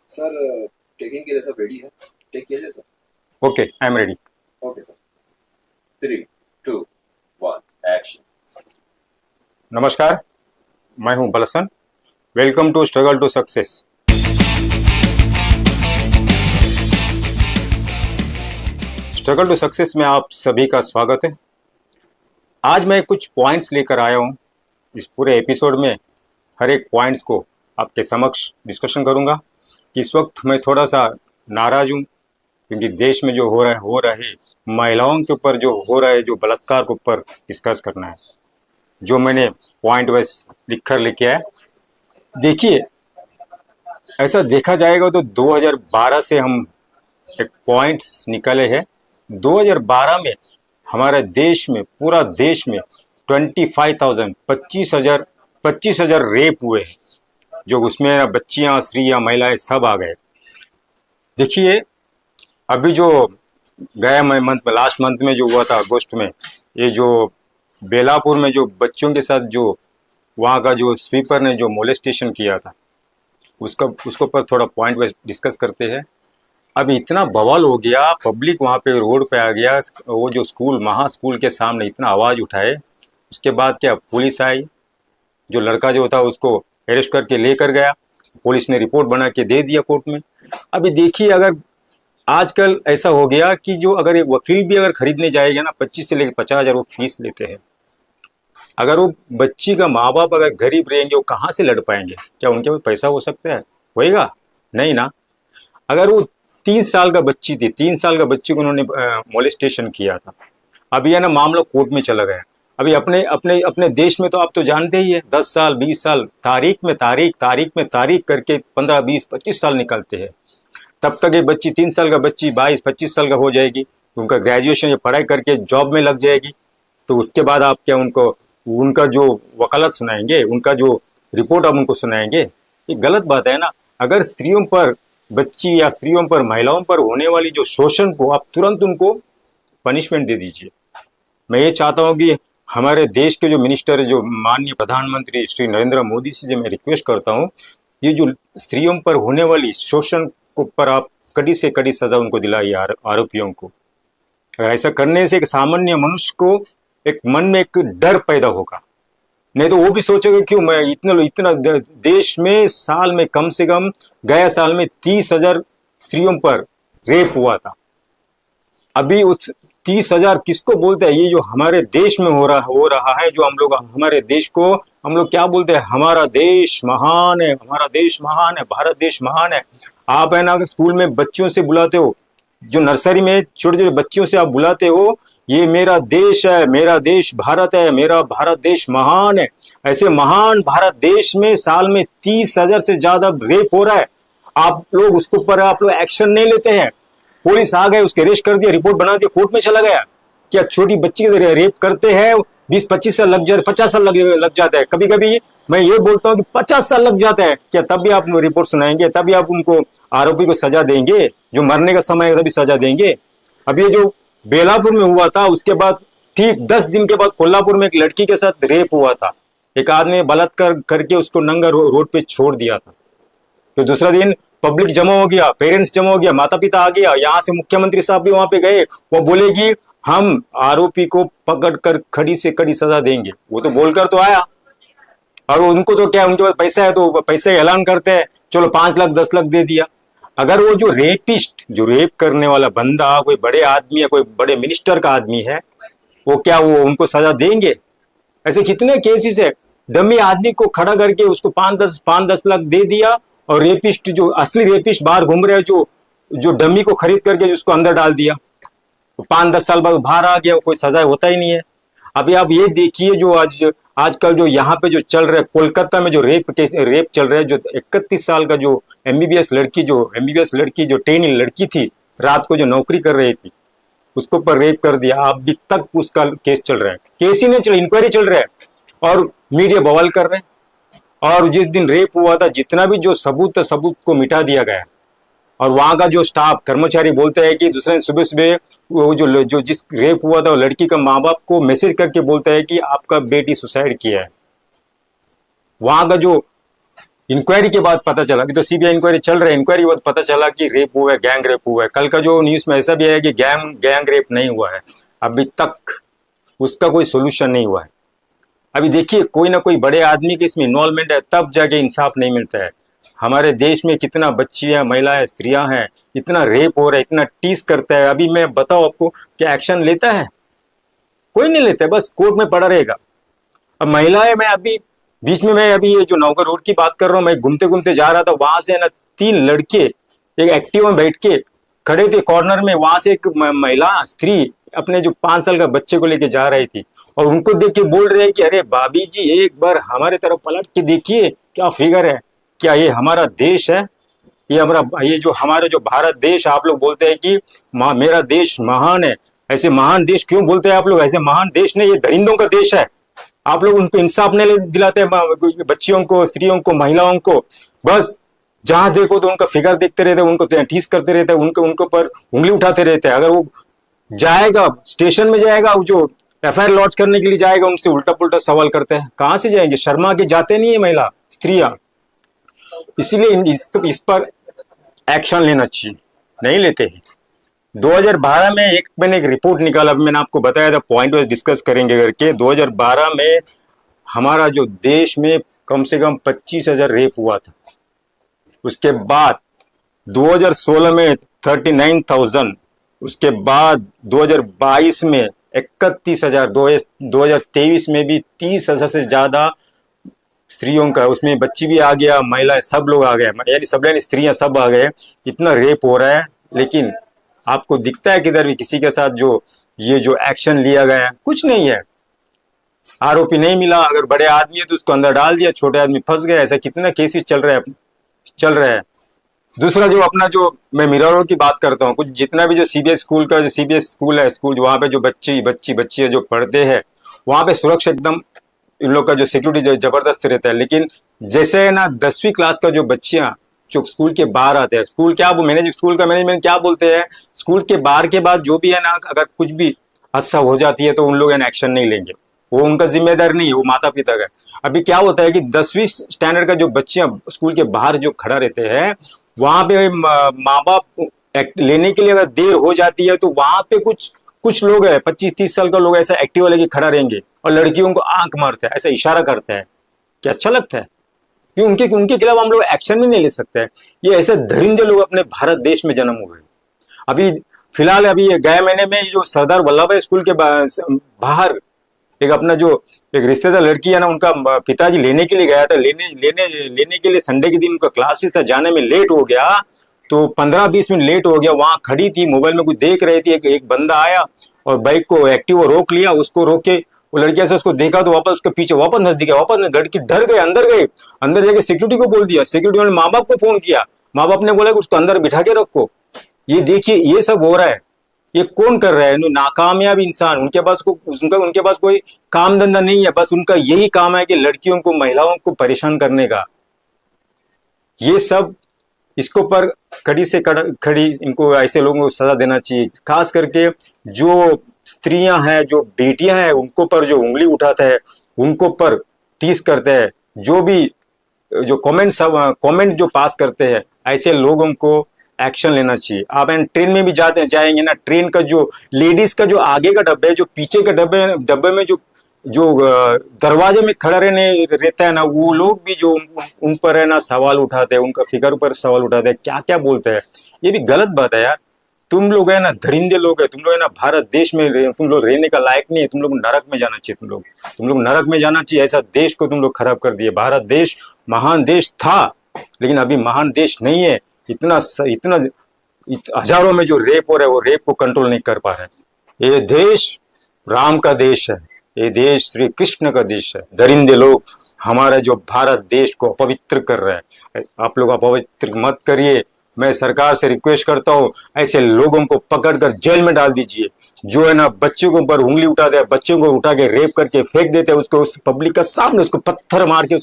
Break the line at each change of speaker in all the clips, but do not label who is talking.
Sir, taking के लिए सब रेडी है। टेक कीजिए sir.
Okay, I am ready.
Okay sir. 3, 2, 1 action.
नमस्कार, मैं हूं Balsan. Welcome to struggle to success. Struggle to success में आप सभी का स्वागत है। आज मैं कुछ पॉइंट्स लेकर आया हूं। इस पूरे एपिसोड में हर एक पॉइंट्स को आपके समक्ष डिस्कशन करूंगा। इस वक्त मैं थोड़ा सा नाराज हूं क्योंकि देश में जो हो रहे महिलाओं के ऊपर जो हो रहे जो बलात्कार के ऊपर डिस्कस करना है, जो मैंने पॉइंट वाइज लिख कर लेके आया। देखिए, ऐसा देखा जाएगा तो 2012 से हम एक पॉइंट्स निकाले हैं। 2012 में हमारे देश में, पूरा देश में 25,000 25,000 रेप हुए हैं, जो उसमें बच्चियां, स्त्रियां, महिलाएं सब आ गए। देखिए, अभी जो गया मंथ में, लास्ट मंथ में जो हुआ था अगस्त में, ये जो बेलापुर में जो बच्चों के साथ जो वहाँ का जो स्वीपर ने जो मोलेस्टेशन किया था, उसको पर थोड़ा पॉइंट वाइज डिस्कस करते हैं। अभी इतना बवाल हो गया, पब्लिक वहाँ पे रोड पे आ गया। वो जो स्कूल, महा स्कूल के सामने इतना आवाज़ उठाए। उसके बाद क्या, पुलिस आई, जो लड़का जो था उसको अरेस्ट करके लेकर गया। पुलिस ने रिपोर्ट बना के दे दिया कोर्ट में। अभी देखिए, अगर आजकल ऐसा हो गया कि जो अगर एक वकील भी अगर खरीदने जाएगा ना, 25 से लेकर 50,000 वो फीस लेते हैं। अगर वो बच्ची का माँ बाप अगर गरीब रहेंगे, वो कहाँ से लड़ पाएंगे? क्या उनके पास पैसा हो सकता है? होएगा नहीं ना। अगर वो 3 साल का बच्ची थी, 3 साल का बच्ची को उन्होंने मोलेस्टेशन किया था, अभी है ना मामला कोर्ट में चला गया। अभी अपने अपने अपने देश में तो आप तो जानते ही है, 10 साल 20 साल तारीख में तारीख करके 15 20 25 साल निकलते हैं। तब तक ये बच्ची, 3 साल का बच्ची 22 25 साल का हो जाएगी, उनका ग्रेजुएशन या पढ़ाई करके जॉब में लग जाएगी। तो उसके बाद आप क्या उनको, उनका जो वकालत सुनाएंगे, उनका जो रिपोर्ट आप उनको सुनाएंगे? ये गलत बात है ना। अगर स्त्रियों पर, बच्ची या स्त्रियों पर, महिलाओं पर होने वाली जो शोषण को आप तुरंत उनको पनिशमेंट दे दीजिए। मैं ये चाहता हूँ कि हमारे देश के जो मिनिस्टर, जो माननीय प्रधानमंत्री श्री नरेंद्र मोदी से जो मैं रिक्वेस्ट करता हूँ, ये जो स्त्रियों पर होने वाली शोषण को पर आप कड़ी से कड़ी सजा उनको दिलाइए, आरोपियों को। अगर ऐसा करने से एक सामान्य मनुष्य को एक मन में एक डर पैदा होगा। नहीं तो वो भी सोचेगा क्यों मैं इतना देश में साल में कम से कम गया साल में 30,000 स्त्रियों पर रेप हुआ था। अभी उस 30,000 किसको बोलते हैं? ये जो हमारे देश में हो रहा है, जो हम लोग, हमारे देश को हम लोग क्या बोलते हैं? हमारा देश महान है, हमारा देश महान है, भारत देश महान है। आप है ना स्कूल में बच्चियों से बुलाते हो, जो नर्सरी में छोटे छोटे बच्चियों से आप बुलाते हो, ये मेरा देश है, मेरा देश भारत है, मेरा भारत देश महान है। ऐसे महान भारत देश में साल में 30,000 से ज्यादा रेप हो रहा है। आप लोग उसके ऊपर आप लोग एक्शन नहीं लेते हैं। पुलिस आ गए, उसके अरेस्ट कर दिया, रिपोर्ट बना दिया, कोर्ट में चला गया। क्या छोटी बच्ची के रेप करते हैं 20-25 साल लग जाते, 50 साल लग जाता है। कभी कभी मैं ये बोलता हूँ कि 50 साल लग जाता है। क्या तब भी आप रिपोर्ट सुनाएंगे? तभी आप उनको, आरोपी को सजा देंगे? जो मरने का समय है तभी सजा देंगे? अब ये जो बेलापुर में हुआ था, उसके बाद ठीक 10 दिन के बाद कोल्हापुर में एक लड़की के साथ रेप हुआ था। एक आदमी बलात्कार करके उसको नंगा रोड पे छोड़ दिया था। तो दूसरा दिन पब्लिक जमा हो गया, पेरेंट्स जमा हो गया, माता पिता आ गया, यहाँ से मुख्यमंत्री साहब भी वहां पे गए। वो बोलेगी हम आरोपी को पकड़कर खड़ी से कड़ी सजा देंगे। वो तो बोलकर तो आया, और उनको तो क्या, उनके पास पैसा है तो पैसे ऐलान करते हैं, चलो 5 लाख 10 लाख दे दिया। अगर वो जो रेपिस्ट, जो रेप करने वाला बंदा कोई बड़े आदमी है, कोई बड़े मिनिस्टर का आदमी है, वो क्या वो उनको सजा देंगे? ऐसे कितने केसेस है। डमी आदमी को खड़ा करके उसको 5-10 लाख दे दिया, और रेपिस्ट, जो असली रेपिस्ट बाहर घूम रहे हैं, जो जो डमी को खरीद करके उसको अंदर डाल दिया, 5-10 साल बाद बाहर आ गया, कोई सजा होता ही नहीं है। अभी आप ये देखिए, जो आजकल जो यहाँ पे जो चल रहा है, कोलकाता में जो रेप चल रहा है, जो 31 साल का जो एमबीबीएस लड़की जो ट्रेनी लड़की थी, रात को जो नौकरी कर रही थी, उसको पर रेप कर दिया। अभी तक उसका केस चल रहा है, केस ही नहीं चल, इंक्वायरी चल रहा है, और मीडिया बवाल कर रहे हैं। और जिस दिन रेप हुआ था, जितना भी जो सबूत को मिटा दिया गया। और वहां का जो स्टाफ, कर्मचारी बोलते हैं कि दूसरे सुबह सुबह वो जो जिस रेप हुआ था, वो लड़की का माँ बाप को मैसेज करके बोलता है कि आपका बेटी सुसाइड किया है। वहां का जो इंक्वायरी के बाद पता चला, अभी तो सीबीआई इंक्वायरी चल रहा है, इंक्वायरी के बाद पता चला कि रेप हुआ है, गैंग रेप हुआ है। कल का जो न्यूज में ऐसा भी है कि गैंग रेप नहीं हुआ है, अभी तक उसका कोई सोल्यूशन नहीं हुआ है। अभी देखिए कोई ना कोई बड़े आदमी के इसमें इन्वॉल्वमेंट है, तब जाके इंसाफ नहीं मिलता है। हमारे देश में कितना बच्चियां, महिलाएं, स्त्रियां हैं, इतना रेप हो रहा है, इतना टीस करता है। अभी मैं बताऊं आपको कि एक्शन लेता है? कोई नहीं लेता है, बस कोर्ट में पड़ा रहेगा। अब महिलाएं, मैं अभी बीच में, मैं अभी ये जो नौकर रोड की बात कर रहा हूँ, मैं घूमते घूमते जा रहा था, वहां से ना 3 लड़के एक एक्टिवा में बैठ के खड़े थे कॉर्नर में, वहां से एक महिला स्त्री अपने जो 5 साल का बच्चे को लेके जा रही थी, और उनको देख के बोल रहे हैं कि अरे भाभी जी एक बार हमारे तरफ पलट के देखिए, क्या फिगर है, क्या ये हमारा देश है? ये जो हमारा जो भारत देश, आप लोग बोलते हैं कि मेरा देश महान है, ऐसे महान देश क्यों बोलते हैं आप लोग? ऐसे महान देश नहीं, ये दरिंदों का देश है। आप लोग उनको इंसाफ नहीं दिलाते बच्चियों को, स्त्रियों को, महिलाओं को। बस जहां देखो तो उनका फिगर देखते रहते, उनको ठीस करते रहते, उनको पर उंगली उठाते रहते हैं। अगर वो जाएगा स्टेशन में, जाएगा वो जो एफआईआर लॉन्च करने के लिए जाएगा, उनसे उल्टा पुल्टा सवाल करते हैं। कहां से जाएंगे? शर्मा के जाते नहीं है महिला, स्त्रियां। इसीलिए इस पर एक्शन लेना चाहिए, नहीं लेते हैं। 2012 में मैंने एक रिपोर्ट निकाला, मैंने आपको बताया था, पॉइंट वाइज डिस्कस करेंगे करके। 2012 में हमारा जो देश में कम से कम 25,000 रेप हुआ था। उसके बाद 2016 में 39,000, उसके बाद 2022 में 31,000, 2023 में भी 30,000 से ज्यादा स्त्रियों का, उसमें बच्ची भी आ गया, महिलाएं, सब लोग आ गए, यानी सब स्त्रियां सब आ गए। इतना रेप हो रहा है, लेकिन आपको दिखता है किधर भी किसी के साथ जो ये जो एक्शन लिया गया है? कुछ नहीं है। आरोपी नहीं मिला, अगर बड़े आदमी है तो उसको अंदर डाल दिया, छोटे आदमी फंस गए। ऐसा कितना केसेस चल रहा है। दूसरा जो अपना जो मैं मिरर की बात करता हूँ, कुछ जितना भी जो सीबीएस स्कूल है, स्कूल वहाँ पे जो बच्ची जो पढ़ते हैं, वहाँ पे सुरक्षा एकदम, इन लोग का जो सिक्योरिटी जबरदस्त रहता है। लेकिन जैसे ना 10वीं क्लास का जो बच्चियां जो स्कूल के बाहर आते हैं, स्कूल का मैनेजमेंट क्या बोलते हैं, स्कूल के बाहर के बाद जो भी है ना, अगर कुछ भी हादसा हो जाती है तो उन लोग एक्शन नहीं लेंगे, वो उनका जिम्मेदार नहीं है, वो माता पिता का। अभी क्या होता है कि 10वीं स्टैंडर्ड का जो बच्चियां स्कूल के बाहर जो खड़ा रहते हैं, वहां पे माँ बाप लेने के लिए अगर देर हो जाती है तो वहां पे कुछ लोग है, 25-30 साल का लोग ऐसा एक्टिवा लेके खड़ा रहेंगे और लड़कियों को आंख मारते हैं, ऐसा इशारा करते हैं। क्या अच्छा लगता है? क्यों उनके खिलाफ हम लोग एक्शन भी नहीं ले सकते हैं? ये ऐसे दरिंदे लोग अपने भारत देश में जन्म हुए। अभी फिलहाल अभी गए महीने में जो सरदार वल्लभ भाई स्कूल के बाहर एक अपना जो एक रिश्तेदार लड़की है ना, उनका पिताजी लेने के लिए गया था, लेने के लिए संडे के दिन उनका क्लासेस था, जाने में लेट हो गया, तो 15-20 मिनट लेट हो गया। वहां खड़ी थी, मोबाइल में कुछ देख रही थी, एक बंदा आया और बाइक को एक्टिव रोक लिया, उसको रोक के वो लड़की ऐसे उसको देखा तो वापस उसके पीछे वापस नजदीक है, वापस लड़की डर गए, अंदर जाके सिक्योरिटी को बोल दिया, सिक्योरिटी ने माँ बाप को फोन किया, माँ बाप ने बोला कि उसको अंदर बिठा के रखो। ये देखिए ये सब हो रहा है, ये कौन कर रहा है? नाकामयाब इंसान, उनके पास कोई काम धंधा नहीं है, बस उनका यही काम है कि लड़कियों को, महिलाओं को परेशान करने का। ये सब इसको पर कड़ी से खड़ी इनको ऐसे लोगों को सजा देना चाहिए। खास करके जो स्त्रियां हैं, जो बेटियां हैं, उनको पर जो उंगली उठाता है, उनको पर टीस करते हैं, जो भी जो कमेंट जो पास करते हैं, ऐसे लोगों को एक्शन लेना चाहिए। आप ट्रेन में भी जाएंगे ना, ट्रेन का जो लेडीज का जो आगे का डब्बे है, जो पीछे के डब्बे में जो दरवाजे में खड़ा रहता है ना, वो लोग भी जो उन पर है ना सवाल उठाते हैं, उनका फिगर पर सवाल उठाते हैं, क्या क्या बोलते हैं। ये भी गलत बात है यार। तुम लोग है ना दरिंदे लोग है, तुम लोग है ना भारत देश में तुम लोग रहने का लायक नहीं है, तुम लोग नरक में जाना चाहिए, तुम लोग नरक में जाना चाहिए। ऐसा देश को तुम लोग खराब कर दिए। भारत देश महान देश था, लेकिन अभी महान देश नहीं है। इतना हजारों में जो रेप हो रहा है, वो रेप को कंट्रोल नहीं कर पा रहे। ये देश राम का देश है, ये देश श्री कृष्ण का देश है। दरिंदे लोग हमारा जो भारत देश को अपवित्र कर रहे हैं, आप लोग अपवित्र मत करिए। मैं सरकार से रिक्वेस्ट करता हूँ, ऐसे लोगों को पकड़कर जेल में डाल दीजिए। जो है ना बच्चों के ऊपर उंगली उठाते हैं, बच्चों को उठा के रेप करके फेंक देते हैं, उसको उस पब्लिक का सामने उसको पत्थर मार के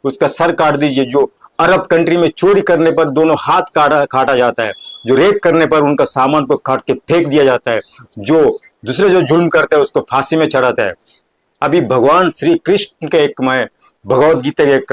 उसका सर काट दीजिए। जो अरब कंट्री में चोरी करने पर दोनों हाथ काटा जाता है, जो रेप करने पर उनका सामान को काट के फेंक दिया जाता है, जो दूसरे जो जुल्म करते हैं उसको फांसी में चढ़ाता है। अभी भगवान श्री कृष्ण के मैं भगवत गीता के एक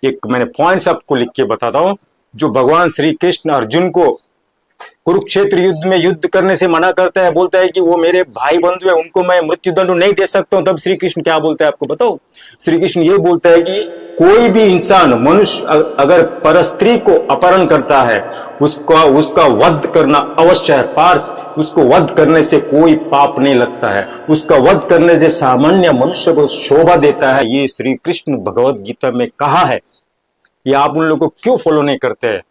एक मैंने पॉइंट्स आपको लिख के बताता हूं। जो भगवान श्री कृष्ण अर्जुन को कुरुक्षेत्र युद्ध में युद्ध करने से मना करता है, बोलता है कि वो मेरे भाई बंधु है, उनको मैं मृत्यु दंड नहीं दे सकता हूं, तब श्री कृष्ण क्या बोलता है आपको बताओ? श्री कृष्ण ये बोलता है कि कोई भी इंसान मनुष्य अगर परस्त्री को अपहरण करता है, उसका वध करना अवश्य है। पार्थ, उसको वध करने से कोई पाप नहीं लगता है, उसका वध करने से सामान्य मनुष्य को शोभा देता है। ये श्री कृष्ण भगवत गीता में कहा है। ये आप उन लोगों को क्यों फॉलो नहीं करते हैं?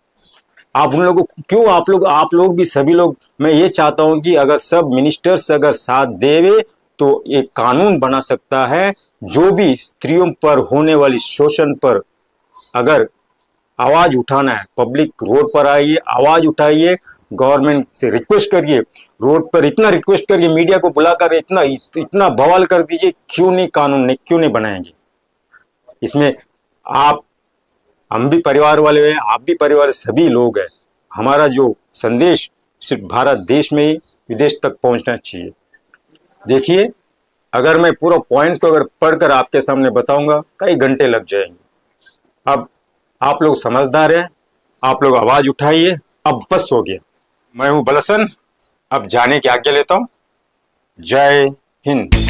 आप उन लोगों को क्यों, आप लोग भी, सभी लोग, मैं ये चाहता हूं कि अगर सब मिनिस्टर्स अगर साथ देवे तो एक कानून बना सकता है। जो भी स्त्रियों पर होने वाली शोषण पर अगर आवाज उठाना है, पब्लिक रोड पर आइए, आवाज उठाइए, गवर्नमेंट से रिक्वेस्ट करिए, रोड पर इतना रिक्वेस्ट करिए, मीडिया को बुलाकर इतना बवाल कर दीजिए। क्यों नहीं कानून नहीं क्यों नहीं बनाएंगे? इसमें आप, हम भी परिवार वाले हैं, आप भी परिवार, सभी लोग हैं। हमारा जो संदेश सिर्फ भारत देश में ही, विदेश तक पहुंचना चाहिए। देखिए, अगर मैं पूरा पॉइंट्स को अगर पढ़कर आपके सामने बताऊंगा, कई घंटे लग जाएंगे। अब आप लोग समझदार हैं, आप लोग आवाज उठाइए। अब बस हो गया। मैं हूं बलसन, अब जाने की आज्ञा लेता हूं। जय हिंद।